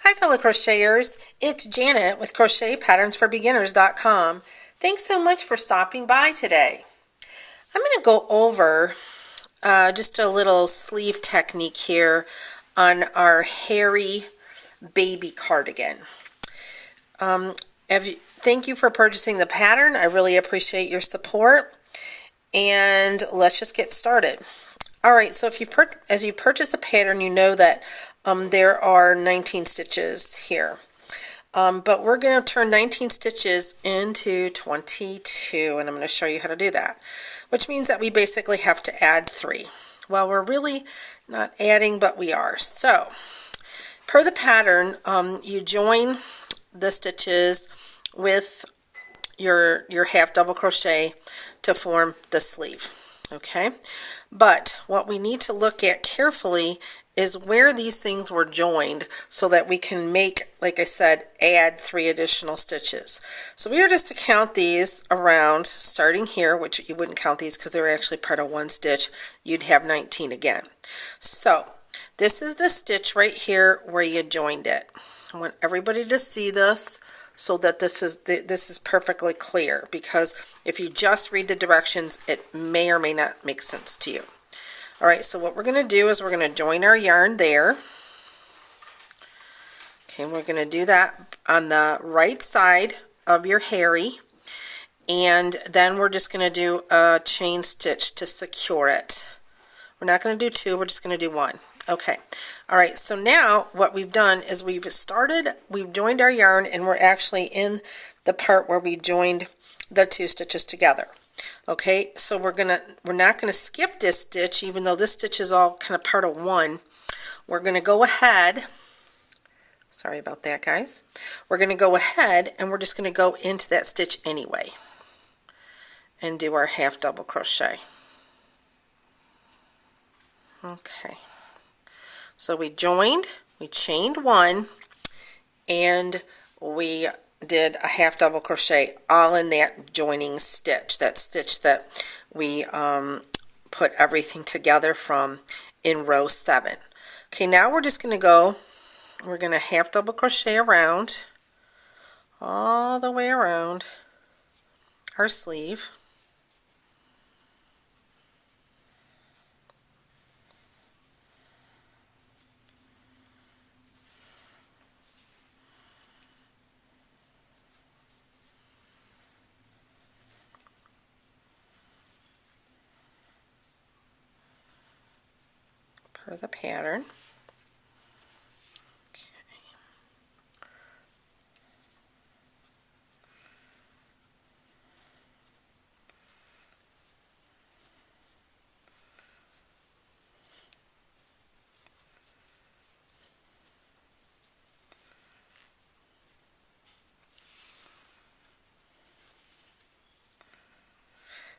Hi fellow crocheters, it's Janet with CrochetPatternsForBeginners.com. Thanks so much for stopping by today. I'm going to go over just a little sleeve technique here on our Harry baby cardigan. Thank you for purchasing the pattern. I really appreciate your support, and let's just get started. Alright, so if as you purchase the pattern, you know that there are 19 stitches here. But we're going to turn 19 stitches into 22, and I'm going to show you how to do that. Which means that we basically have to add 3. Well, we're really not adding, but we are. So, per the pattern, you join the stitches with your half double crochet to form the sleeve. Okay, but what we need to look at carefully is where these things were joined so that we can make, like I said, add 3 additional stitches. So we are just to count these around, starting here, which you wouldn't count these because they're actually part of 1 stitch. You'd have 19 again. So this is the stitch right here where you joined it. I want everybody to see this so that this is perfectly clear, because if you just read the directions, it may or may not make sense to you. Alright, so what we're going to do is we're going to join our yarn there. Okay, we're going to do that on the right side of your Harry, and then we're just going to do a chain stitch to secure it. We're not going to do 2, we're just going to do 1. Okay, alright, so now what we've done is we've joined our yarn, and we're actually in the part where we joined the 2 stitches together. Okay, so we're not gonna skip this stitch, even though this stitch is all kind of part of 1. We're gonna go ahead, sorry about that guys, we're gonna go ahead and we're just gonna go into that stitch anyway and do our half double crochet. Okay, so we joined, we chained 1, and we did a half double crochet all in that joining stitch, that stitch that we put everything together from in row 7. Okay, now we're just going to go, we're going to half double crochet around, all the way around our sleeve. Per the pattern. Okay.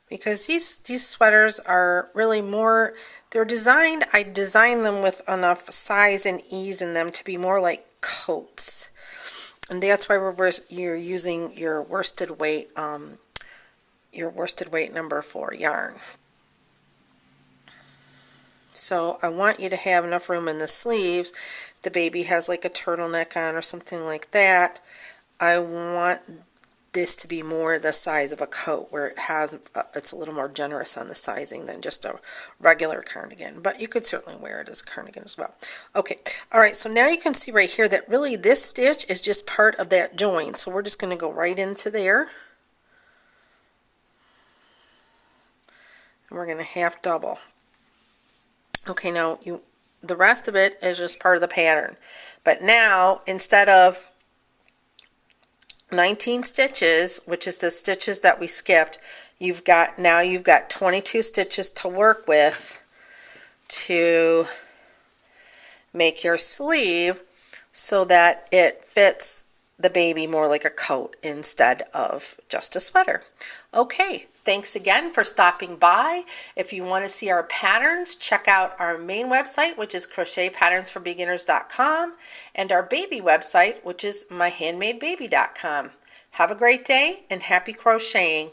Because these sweaters are really more, they're designed, I designed them with enough size and ease in them to be more like coats. And that's why you're using your worsted weight number 4 yarn. So I want you to have enough room in the sleeves. If the baby has like a turtleneck on or something like that, I want this to be more the size of a coat, where it's a little more generous on the sizing than just a regular cardigan, but you could certainly wear it as a cardigan as well. Okay, alright, so now you can see right here that really this stitch is just part of that join, so we're just going to go right into there, and we're going to half double. Okay, now the rest of it is just part of the pattern, but now instead of 19 stitches, which is the stitches that we skipped, you've got 22 stitches to work with to make your sleeve so that it fits the baby more like a coat instead of just a sweater. Okay, thanks again for stopping by. If you want to see our patterns, check out our main website, which is CrochetPatternsForBeginners.com, and our baby website, which is MyHandmadeBaby.com. Have a great day and happy crocheting.